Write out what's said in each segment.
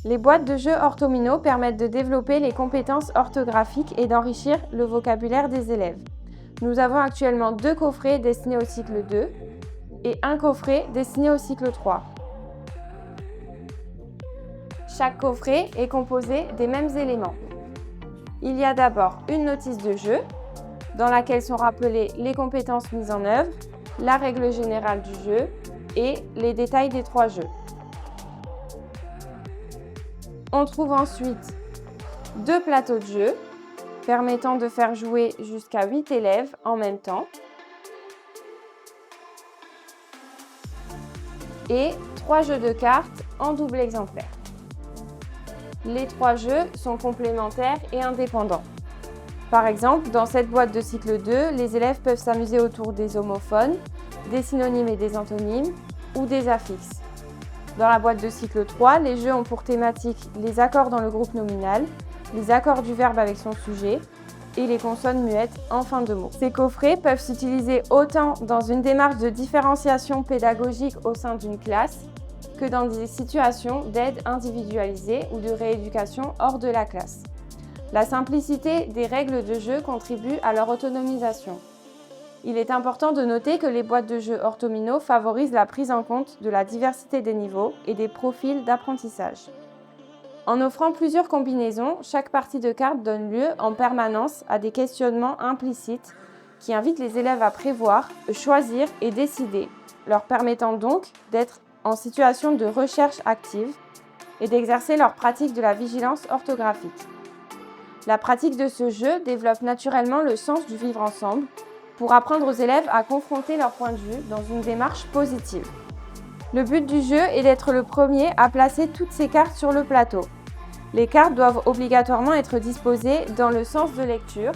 Les boîtes de jeux orthomino permettent de développer les compétences orthographiques et d'enrichir le vocabulaire des élèves. Nous avons actuellement 2 coffrets destinés au cycle 2 et un coffret destiné au cycle 3. Chaque coffret est composé des mêmes éléments. Il y a d'abord une notice de jeu, dans laquelle sont rappelées les compétences mises en œuvre, la règle générale du jeu et les détails des 3 jeux. On trouve ensuite 2 plateaux de jeu permettant de faire jouer jusqu'à 8 élèves en même temps et 3 jeux de cartes en double exemplaire. Les 3 jeux sont complémentaires et indépendants. Par exemple, dans cette boîte de cycle 2, les élèves peuvent s'amuser autour des homophones, des synonymes et des antonymes ou des affixes. Dans la boîte de cycle 3, les jeux ont pour thématique les accords dans le groupe nominal, les accords du verbe avec son sujet et les consonnes muettes en fin de mot. Ces coffrets peuvent s'utiliser autant dans une démarche de différenciation pédagogique au sein d'une classe que dans des situations d'aide individualisée ou de rééducation hors de la classe. La simplicité des règles de jeu contribue à leur autonomisation. Il est important de noter que les boîtes de jeux orthomino favorisent la prise en compte de la diversité des niveaux et des profils d'apprentissage. En offrant plusieurs combinaisons, chaque partie de cartes donne lieu en permanence à des questionnements implicites qui invitent les élèves à prévoir, choisir et décider, leur permettant donc d'être en situation de recherche active et d'exercer leur pratique de la vigilance orthographique. La pratique de ce jeu développe naturellement le sens du vivre ensemble pour apprendre aux élèves à confronter leur point de vue dans une démarche positive. Le but du jeu est d'être le premier à placer toutes ces cartes sur le plateau. Les cartes doivent obligatoirement être disposées dans le sens de lecture,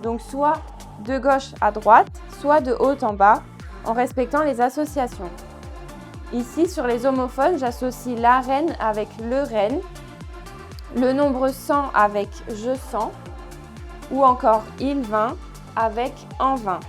donc soit de gauche à droite, soit de haut en bas, en respectant les associations. Ici, sur les homophones, j'associe la reine avec le renne, le nombre 100 avec je sens, ou encore il vint avec en vain.